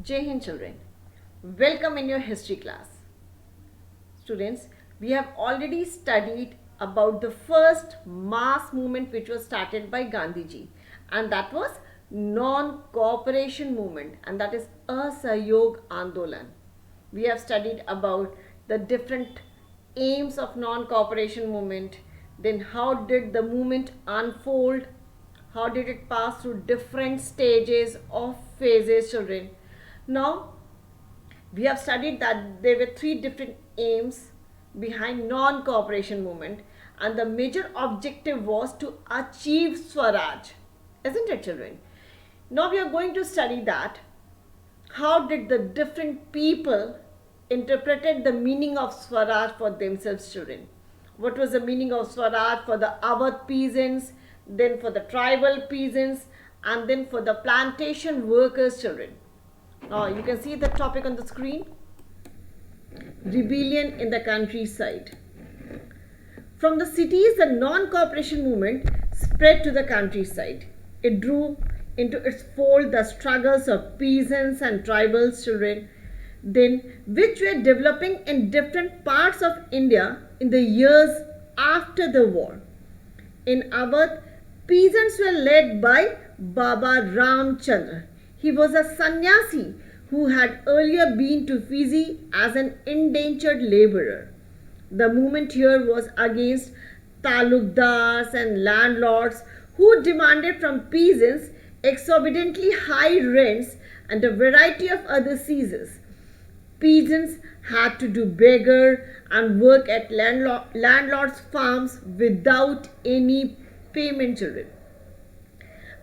Jai Hind children, welcome in your history class. Students, we have already studied about the first mass movement which was started by Gandhiji, and that was non-cooperation movement, and that is Asahayog Andolan. We have studied about the different aims of non-cooperation movement, then how did the movement unfold, how did it pass through different stages of phases, children. Now we have studied that there were three different aims behind non-cooperation movement, and the major objective was to achieve Swaraj, isn't it, children? Now we are going to study that how did the different people interpreted the meaning of Swaraj for themselves, children. What was the meaning of Swaraj for the Awadh peasants, then for the tribal peasants, and then for the plantation workers, children. You can see the topic on the screen. Rebellion in the countryside. From the cities, the non-cooperation movement spread to the countryside. It drew into its fold the struggles of peasants and tribal children, then which were developing in different parts of India in the years after the war. In Awadh, peasants were led by Baba Ramchandra. He was a sannyasi who had earlier been to Fiji as an indentured laborer. The movement here was against talukdars and landlords who demanded from peasants exorbitantly high rents and a variety of other seizures. Peasants had to do beggar and work at landlords' farms without any payment, children.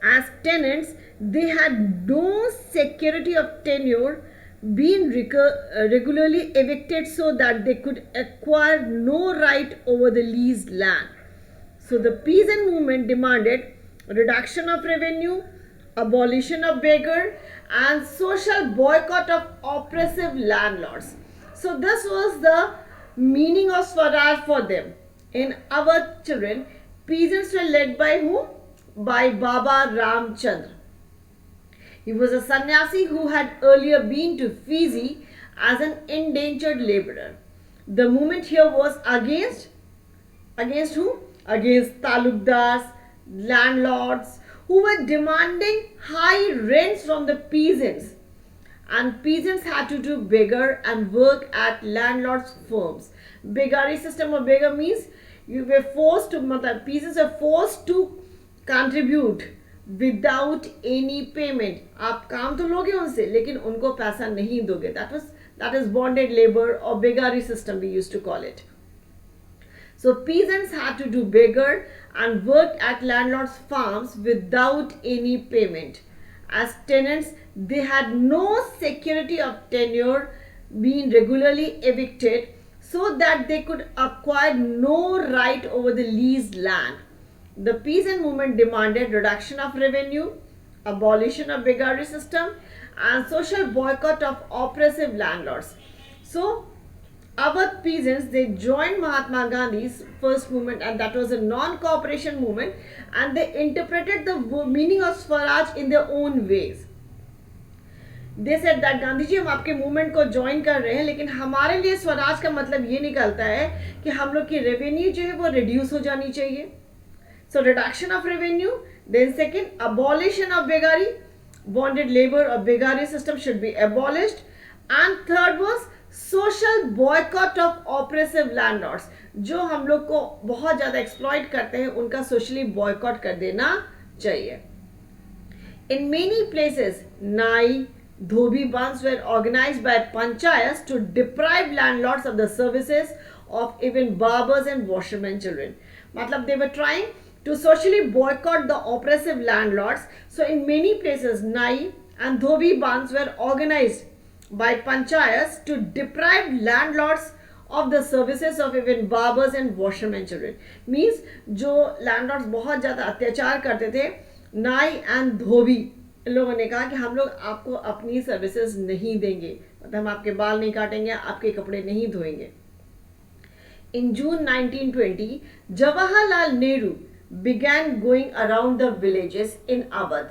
As tenants, they had no security of tenure, being regularly evicted so that they could acquire no right over the leased land. So the peasant movement demanded reduction of revenue, abolition of beggar, and social boycott of oppressive landlords. So this was the meaning of Swaraj for them. In our children, peasants were led by whom? By Baba Ramchandra. He was a sannyasi who had earlier been to Fiji as an indentured laborer. The movement here was against whom? Against talukdars, landlords who were demanding high rents from the peasants. And peasants had to do beggar and work at landlords' firms. Begari system of beggar means you were forced to, peasants were forced to contribute without any payment. आप काम तो लोगे उनसे लेकिन उनको पैसा नहीं दोगे. that is bonded labor or begari system we used to call it. So peasants had to do beggar and work at landlords' farms without any payment. As tenants, they had no security of tenure, being regularly evicted so that they could acquire no right over the leased land. The peasant movement demanded reduction of revenue, abolition of beggar system, and social boycott of oppressive landlords. So, Awadh peasants, they joined Mahatma Gandhi's first movement, and that was a non-cooperation movement, and they interpreted the meaning of Swaraj in their own ways. They said that Gandhi ji हम आपके movement को join कर रहे हैं, लेकिन हमारे लिए स्वराज का मतलब ये निकलता है कि हम लोग की रेवेन्यू जो है वो रिड्यूस हो जानी चाहिए. So reduction of revenue, then second, abolition of begari, bonded labor or begari system should be abolished, and third was social boycott of oppressive landlords. जो हम लोग को बहुत ज़्यादा exploit करते हैं उनका socially boycott कर देना चाहिए. In many places, Nai, Dhobi bands were organized by panchayats to deprive landlords of the services of even barbers and washermen children. मतलब they were trying to socially boycott the oppressive landlords. So in many places, Nai and Dhobi bands were organized by panchayats to deprive landlords of the services of even barbers and washermen children. Means जो landlords बहुत ज़्यादा अत्याचार करते थे, Nai and Dhobi इन लोगों ने कहा कि हम लोग आपको अपनी सर्विसेज नहीं देंगे, मतलब हम आपके बाल नहीं काटेंगे, आपके कपड़े नहीं धोएंगे. In June 1920, Jawaharlal Nehru began going around the villages in Awadh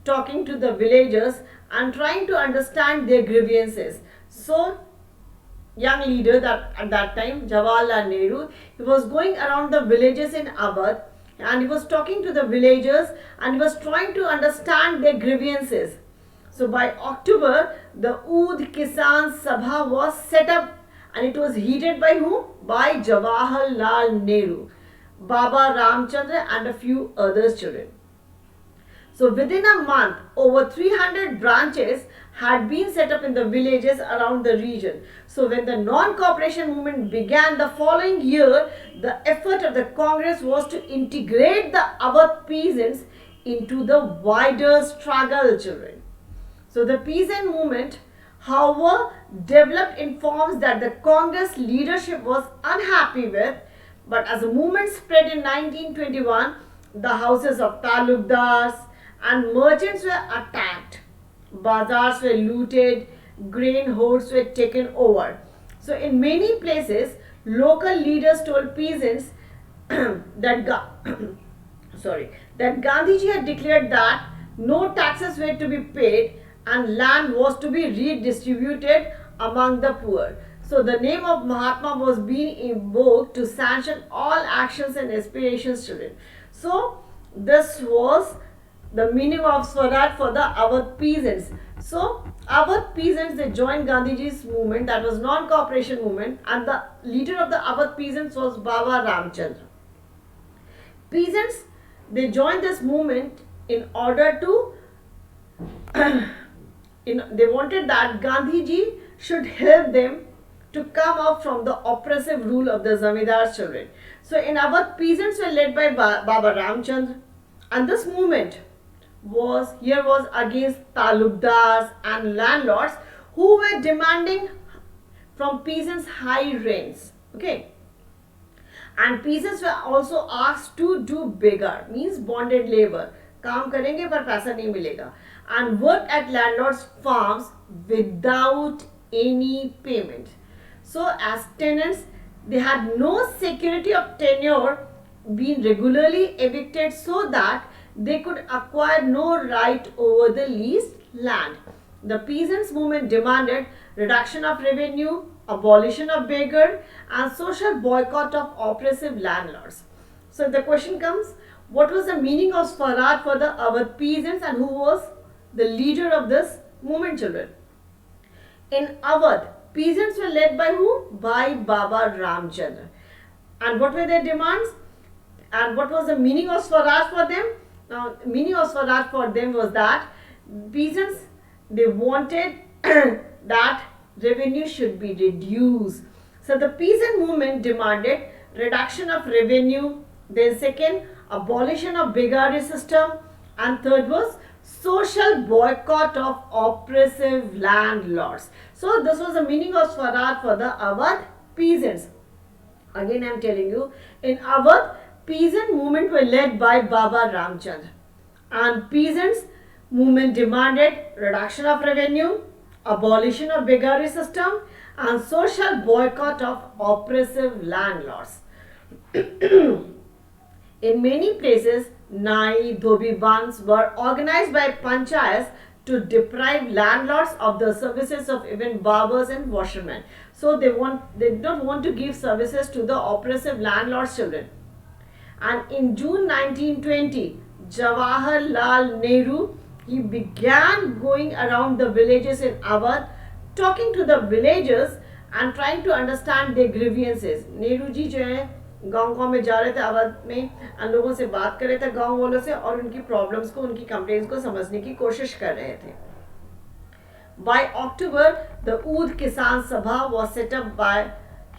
talking to the villagers and trying to understand their grievances. So, young leader that at that time, Jawaharlal Nehru, he was going around the villages in Awadh and he was talking to the villagers and he was trying to understand their grievances. So by October, the Oud Kisan Sabha was set up and it was headed by whom? By Jawaharlal Nehru, Baba Ramchandra and a few other children. So within a month, over 300 branches had been set up in the villages around the region. So when the non-cooperation movement began the following year, the effort of the Congress was to integrate the Awadh peasants into the wider struggle, children. So the peasant movement, however, developed in forms that the Congress leadership was unhappy with, but as the movement spread in 1921, the houses of talukdars and merchants were attacked, bazaars were looted, grain hoards were taken over. So in many places, local leaders told peasants that that Gandhiji had declared that no taxes were to be paid and land was to be redistributed among the poor. So the name of Mahatma was being invoked to sanction all actions and aspirations, children. So this was the meaning of Swaraj for the Awadh peasants. So Awadh peasants, they joined Gandhiji's movement, that was non-cooperation movement, and the leader of the Awadh peasants was Baba Ramchandra. Peasants, they joined this movement in order to they wanted that Gandhiji should help them to come out from the oppressive rule of the Zamindars, children. So in Awadh, peasants were led by Baba Ramchandra, and this movement was against talukdars and landlords who were demanding from peasants high rents. Okay. And peasants were also asked to do beggar, means bonded labor. काम करेंगे पर पैसा नहीं मिलेगा, and worked at landlords' farms without any payment. So as tenants, they had no security of tenure, being regularly evicted so that they could acquire no right over the leased land. The peasants' movement demanded reduction of revenue, abolition of beggar, and social boycott of oppressive landlords. So the question comes, what was the meaning of Swaraj for the Awadh peasants and who was the leader of this movement, children? In Awadh, peasants were led by who? By Baba Ramchandra. And what were their demands? And what was the meaning of Swaraj for them? Now, meaning of Swaraj for them was that peasants, they wanted that revenue should be reduced. So the peasant movement demanded reduction of revenue, then second, abolition of beggary system, and third was social boycott of oppressive landlords. So this was the meaning of Swaraj for the Awadh peasants. Again I am telling you, in Awadh, peasant movement were led by Baba Ramchandra, and peasants movement demanded reduction of revenue, abolition of beggary system, and social boycott of oppressive landlords. In many places, Nai, Dhobi Bands were organized by panchayats to deprive landlords of the services of even barbers and washermen. So they don't want to give services to the oppressive landlords, children. And in June 1920, Jawaharlal Nehru, he began going around the villages in Awadh, talking to the villagers and trying to understand their grievances. Nehru ji जो है गाँव में जा रहे थे अवध में, और लोगों से बात कर रहे थे गाँव वालों से और उनकी प्रॉब्लम्स को, उनकी कंप्लेंट्स को समझने की कोशिश कर रहे थे. By October, the Oud Kisan Sabha was set up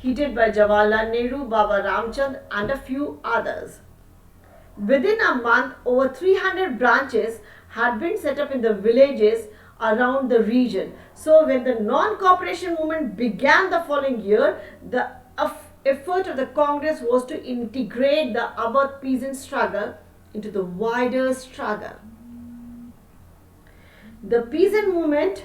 headed by Jawaharlal Nehru, Baba Ramchand and a few others. Within a month, over 300 branches had been set up in the villages around the region. So when the non-cooperation movement began the following year, the effort of the Congress was to integrate the Awadh peasant struggle into the wider struggle. The peasant movement,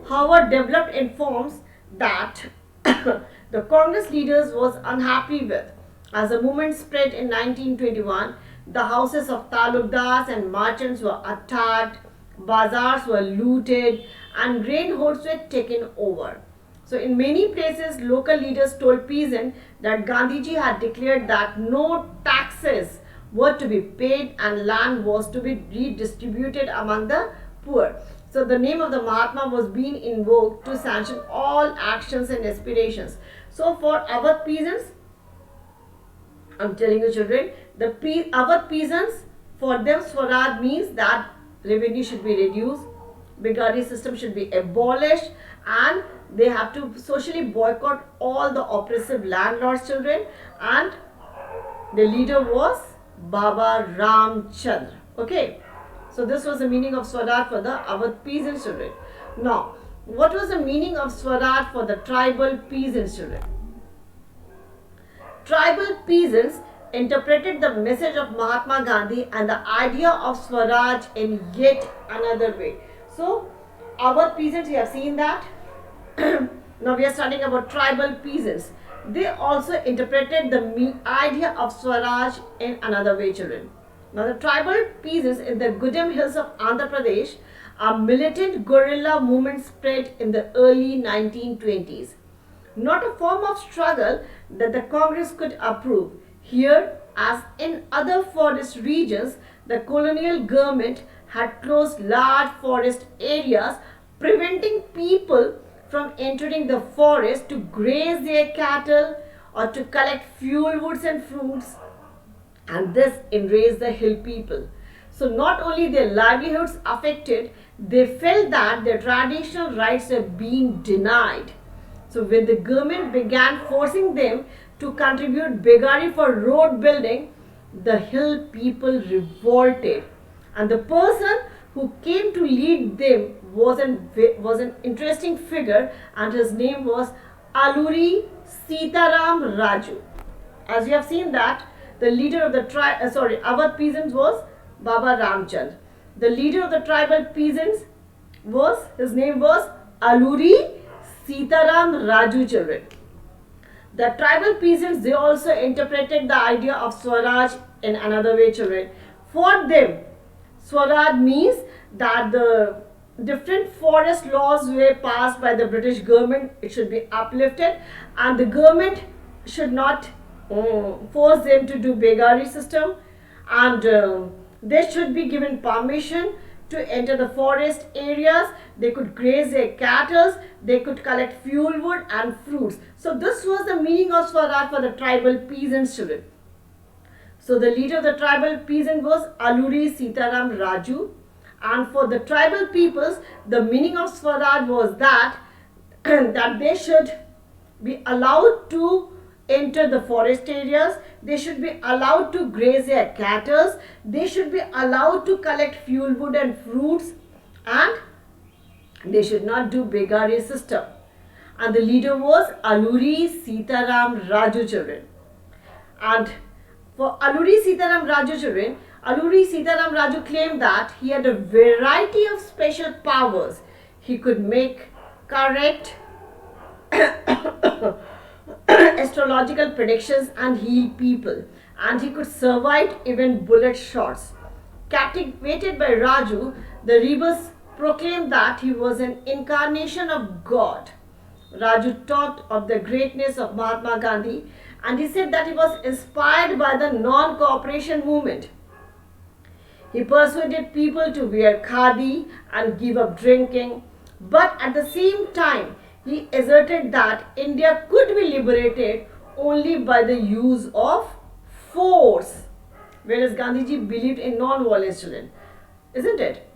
however, developed in forms that the Congress leaders was unhappy with. As the movement spread in 1921, the houses of talukdars and merchants were attacked, bazaars were looted, and grain hordes were taken over. So in many places, local leaders told peasants that Gandhiji had declared that no taxes were to be paid and land was to be redistributed among the poor. So the name of the Mahatma was being invoked to sanction all actions and aspirations. So for our peasants, I'm telling you children, our peasants, for them Swaraj means that revenue should be reduced, Bigari system should be abolished, and they have to socially boycott all the oppressive landlords children, and the leader was Baba Ramchandra. Okay. So this was the meaning of Swaraj for the Awadh peasant children. Now, what was the meaning of Swaraj for the tribal peasant children? Tribal peasants interpreted the message of Mahatma Gandhi and the idea of Swaraj in yet another way. So, our peasants, we have seen that. Now we are studying about tribal peasants. They also interpreted the idea of Swaraj in another way, children. Now the tribal peasants in the Gudem hills of Andhra Pradesh, a militant guerrilla movement spread in the early 1920s. Not a form of struggle that the Congress could approve. Here, as in other forest regions, the colonial government had closed large forest areas, preventing people from entering the forest to graze their cattle or to collect fuel woods and fruits, and this enraged the hill people. So not only their livelihoods affected, they felt that their traditional rights were being denied. So when the government began forcing them to contribute begari for road building, the hill people revolted, and the person who came to lead them was an interesting figure, and his name was Alluri Sitaram Raju. As you have seen that the leader of the Awadh peasants was Baba Ramchand. The leader of the tribal peasants his name was Alluri Sitaram Raju children. The tribal peasants, they also interpreted the idea of Swaraj in another way children. For them, Swaraj means that the different forest laws were passed by the British government, it should be uplifted, and the government should not force them to do begari system, and they should be given permission to enter the forest areas. They could graze their cattle, they could collect fuel wood and fruits. So this was the meaning of Swaraj for the tribal peasants children. So the leader of the tribal peasant was Alluri Sitaram Raju, and for the tribal peoples, the meaning of Swaraj was that that they should be allowed to enter the forest areas, they should be allowed to graze their cattle, they should be allowed to collect fuel wood and fruits, and they should not do begari system. And the leader was Alluri Sitaram Raju children. And for Alluri Sitaram Raju children, Alluri Sitaram Raju claimed that he had a variety of special powers. He could make correct astrological predictions and heal people, and he could survive even bullet shots. Captivated by Raju, the rebels proclaimed that he was an incarnation of God. Raju talked of the greatness of Mahatma Gandhi, and he said that he was inspired by the non-cooperation movement. He persuaded people to wear khadi and give up drinking, but at the same time, he asserted that India could be liberated only by the use of force, whereas Gandhiji believed in non-violence children, isn't it?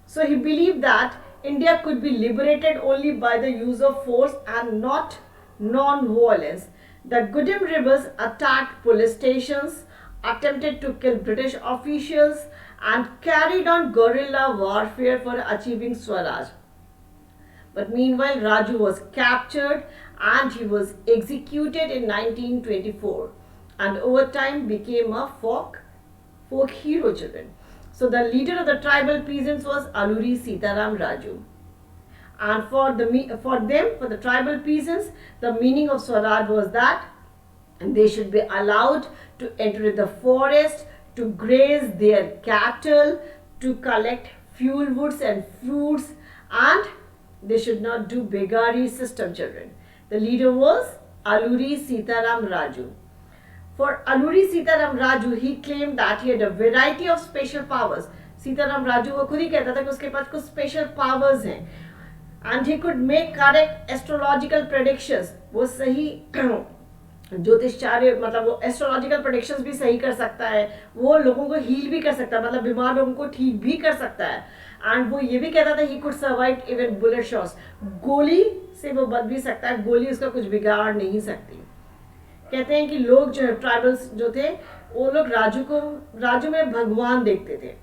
So he believed that India could be liberated only by the use of force and not non-violence. The Gudem rebels attacked police stations, attempted to kill British officials, and carried on guerrilla warfare for achieving Swaraj. But meanwhile, Raju was captured and he was executed in 1924, and over time became a folk hero children. So the leader of the tribal peasants was Alluri Sitaram Raju. And for the tribal peasants, the meaning of Swaraj was that they should be allowed to enter the forest, to graze their cattle, to collect fuel woods and fruits, and they should not do begari system, children. The leader was Alluri Sitaram Raju. For Alluri Sitaram Raju, he claimed that he had a variety of special powers. Sitaram Raju वो खुद ही कहता था कि उसके पास कुछ special powers हैं, and he could make correct astrological predictions. वो सही ज्योतिषाचार्य, मतलब वो एस्ट्रोलॉजिकल प्रेडिक्शंस भी सही कर सकता है, वो लोगों को हील भी कर सकता है, मतलब बीमार लोगों को ठीक भी कर सकता है. एंड वो ये भी कहता था he could survive even bullet shots. गोली से वो बच भी सकता है, गोली उसका कुछ बिगाड़ नहीं सकती. कहते हैं कि लोग जो है ट्राइबल्स जो थे वो लोग राजू में भगवान देखते थे.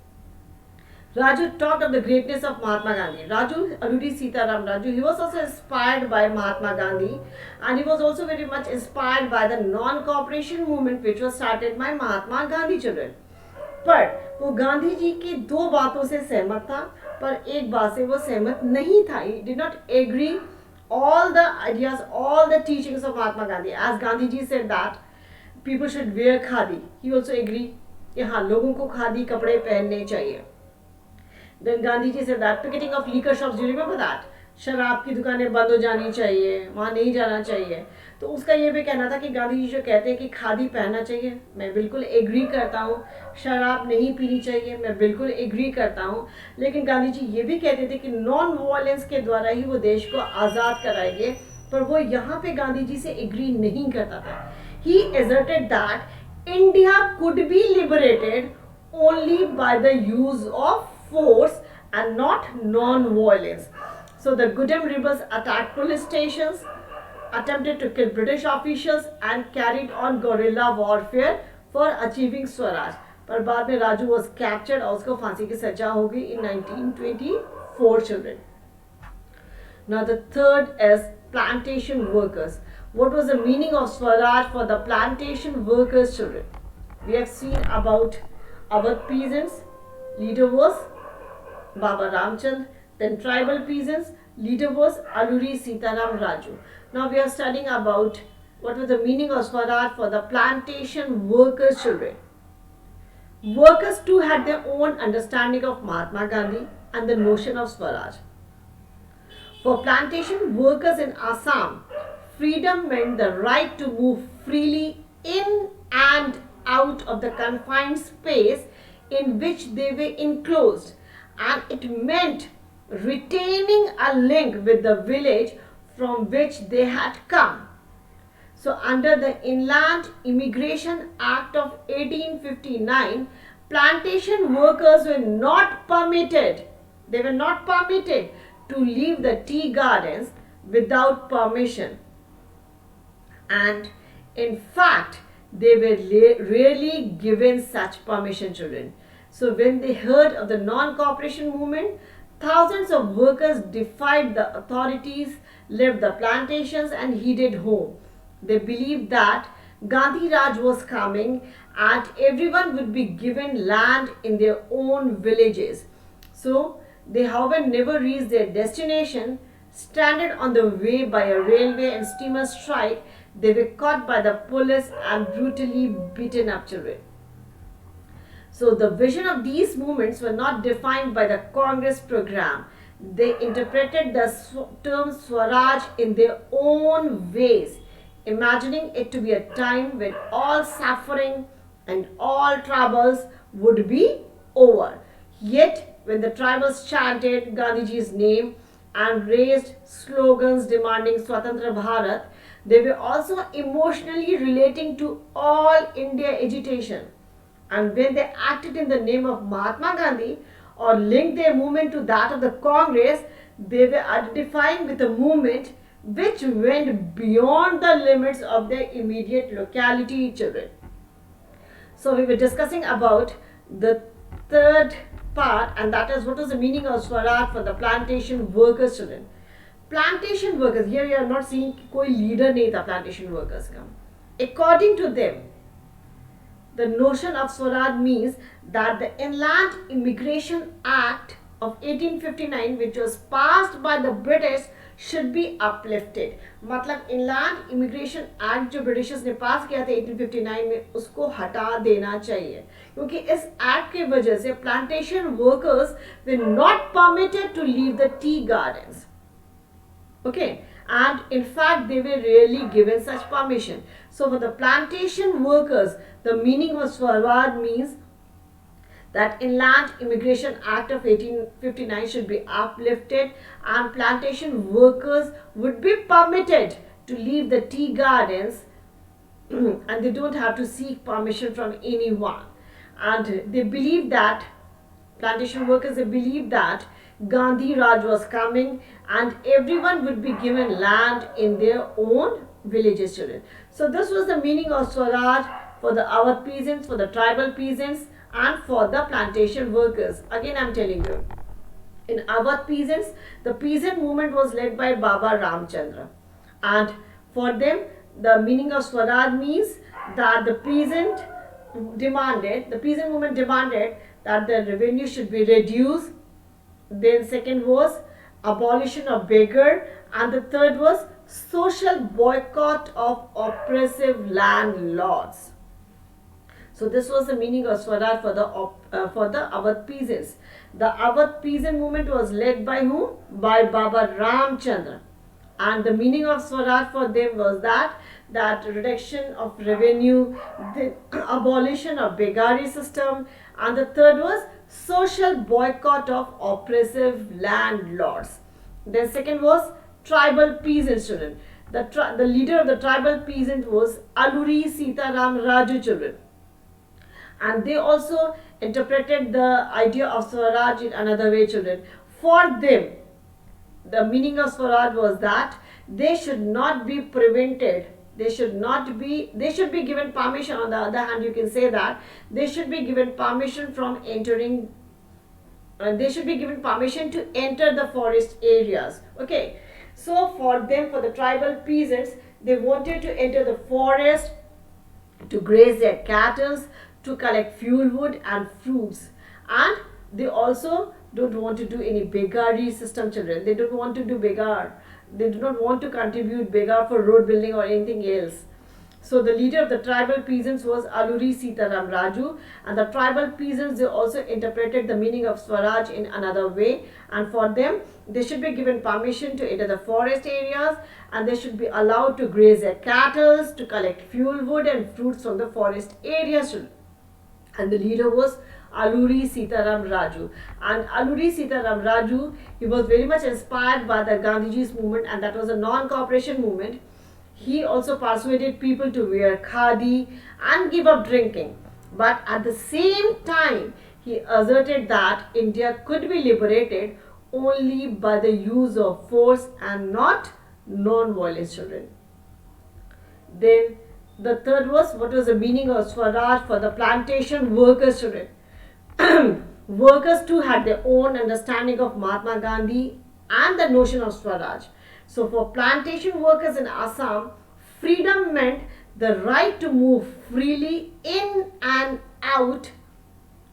Raju talked of the greatness of Mahatma Gandhi. Alluri Sitaram Raju, he was also inspired by Mahatma Gandhi, and he was also very much inspired by the non-cooperation movement which was started by Mahatma Gandhi, children. पर वो गांधी जी की दो बातों से सहमत था, पर एक बात से वो सहमत नहीं था. He did not agree all the ideas, all the teachings of Mahatma Gandhi. As Gandhi ji said that people should wear khadi, he also agreed कि हाँ लोगों को खादी कपड़े पहनने चाहिए. Then Gandhi ji said that picketing of liquor shops, do you remember that? शराब की दुकानें बंद हो जानी चाहिए, वहाँ नहीं जाना चाहिए. तो उसका ये भी कहना था कि गांधी जी जो कहते हैं कि खादी पहनना चाहिए, मैं बिल्कुल एग्री करता हूँ. शराब नहीं पीनी चाहिए, मैं बिल्कुल एग्री करता हूँ. लेकिन गांधी जी ये भी कहते थे कि नॉन वायलेंस के द्वारा ही वो देश को आज़ाद कराएंगे, पर वो यहाँ पे गांधी जी से एग्री नहीं करता था. ही asserted that India could be liberated only by the use of force and not non-violence. So the Goodham rebels attacked police stations, attempted to kill British officials and carried on guerrilla warfare for achieving Swaraj. पर बाद में Raju was captured और उसको फांसी की सजा हो गई in 1924, children. Now the third is plantation workers. What was the meaning of Swaraj for the plantation workers, children? We have seen about Awadh peasants. Leader was Baba Ramchand. Then tribal peasants, leader was Alluri Sitaram Raju. Now we are studying about what was the meaning of Swaraj for the plantation workers, children. Workers too had their own understanding of Mahatma Gandhi and the notion of Swaraj. For plantation workers in Assam, freedom meant the right to move freely in and out of the confined space in which they were enclosed, and it meant retaining a link with the village from which they had come. So under the Inland Immigration Act of 1859, plantation workers were not permitted, to leave the tea gardens without permission. And in fact, they were rarely given such permission, children. So when they heard of the non-cooperation movement, thousands of workers defied the authorities, left the plantations and headed home. They believed that Gandhi Raj was coming and everyone would be given land in their own villages. So they, however, never reached their destination. Stranded on the way by a railway and steamer strike, they were caught by the police and brutally beaten up, children. So the vision of these movements were not defined by the Congress program. They interpreted the term Swaraj in their own ways, imagining it to be a time when all suffering and all troubles would be over. Yet, when the tribals chanted Gandhiji's name and raised slogans demanding Swatantra Bharat, they were also emotionally relating to all India agitation. And when they acted in the name of Mahatma Gandhi or linked their movement to that of the Congress, they were identifying with a movement which went beyond the limits of their immediate locality, children. So we were discussing about the third part, and that is what is the meaning of Swaraj for the plantation workers, children. Plantation workers, here we are not seeing कोई leader नहीं था plantation workers का. According to them, the notion of Swaraj means that the Inland Immigration Act of 1859, which was passed by the British should be uplifted. मतलब inland immigration act जो Britishers ने पास किया था 1859 में, उसको हटा देना चाहिए, क्योंकि इस एक्ट की वजह से plantation workers were not permitted to leave the tea gardens. Okay, and in fact they were rarely given such permission. So for the plantation workers, the meaning of Swaraj means that Inland Immigration Act of 1859 should be uplifted and plantation workers would be permitted to leave the tea gardens and they don't have to seek permission from anyone. And they believe that, plantation workers, they believe that Gandhi Raj was coming and everyone would be given land in their own villages, children. So this was the meaning of Swaraj for the Awadh peasants, for the tribal peasants and for the plantation workers. Again I am telling you, in Awadh peasants, the peasant movement was led by Baba Ramchandra, and for them the meaning of Swaraj means that the peasant movement demanded that the revenue should be reduced. Then second was abolition of beggar, and the third was social boycott of oppressive landlords. So this was the meaning of Swaraj for the Awadh peasants. The Awadh peasant movement was led by whom? By Baba Ramchandra, and the meaning of Swaraj for them was that reduction of revenue, the abolition of beggary system, and the third was social boycott of oppressive landlords. Then second was tribal peasants, children. The leader of the tribal peasant was Alluri Sitaram Raju, children, and they also interpreted the idea of Swaraj in another way, children. For them, the meaning of Swaraj was that they should not be prevented, they should be given permission. On the other hand, you can say that they should be given permission from entering, they should be given permission to enter the forest areas. Okay, so for them, for the tribal peasants, they wanted to enter the forest to graze their cattle, to collect fuel wood and fruits, and they also don't want to do any beggary system, children. They don't want to do beggar. They do not want to contribute beggar for road building or anything else. So the leader of the tribal peasants was Alluri Sitaram Raju, and the tribal peasants, they also interpreted the meaning of Swaraj in another way, and for them, they should be given permission to enter the forest areas, and they should be allowed to graze their cattle, to collect fuel wood and fruits from the forest areas. And the leader was Alluri Sitaram Raju. And Alluri Sitaram Raju, he was very much inspired by the Gandhiji's movement, and that was a non-cooperation movement. He also persuaded people to wear khadi and give up drinking. But at the same time, he asserted that India could be liberated only by the use of force and not non-violence, children. Then the third was, what was the meaning of Swaraj for the plantation workers, children? Workers too had their own understanding of Mahatma Gandhi and the notion of Swaraj. So for plantation workers in Assam, freedom meant the right to move freely in and out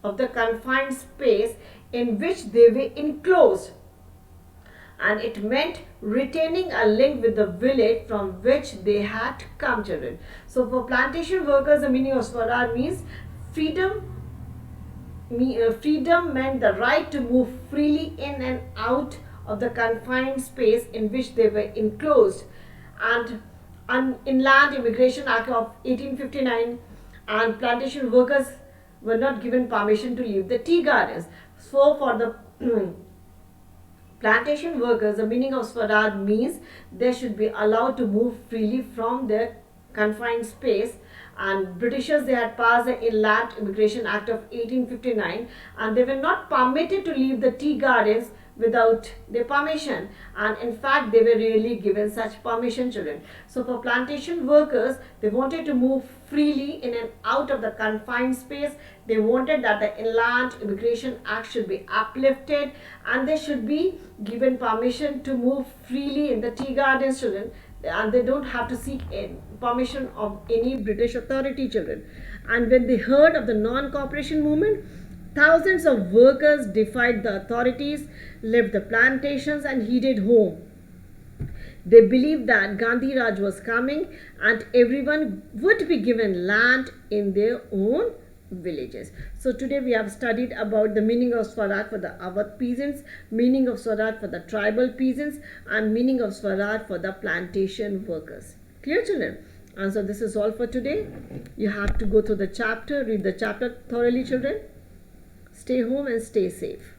of the confined space in which they were enclosed, and it meant retaining a link with the village from which they had come, children. So for plantation workers, the meaning of Swaraj means freedom. Freedom meant the right to move freely in and out of the confined space in which they were enclosed, and Inland Immigration Act of 1859, and plantation workers were not given permission to leave the tea gardens. So for the plantation workers, the meaning of Swaraj means they should be allowed to move freely from their confined space, and Britishers, they had passed the Inland Immigration Act of 1859, and they were not permitted to leave the tea gardens without their permission, and in fact they were rarely given such permission, children. So for plantation workers, they wanted to move freely in and out of the confined space. They wanted that the Inland Immigration Act should be uplifted, and they should be given permission to move freely in the tea gardens, children, and they don't have to seek permission of any British authority, children. And when they heard of the non-cooperation movement, thousands of workers defied the authorities, left the plantations and headed home. They believed that Gandhi Raj was coming and everyone would be given land in their own villages. So today we have studied about the meaning of Swaraj for the Awadh peasants, meaning of Swaraj for the tribal peasants, and meaning of Swaraj for the plantation workers. Clear, children? And so this is all for today. You have to go through the chapter, read the chapter thoroughly, children. Stay home and stay safe.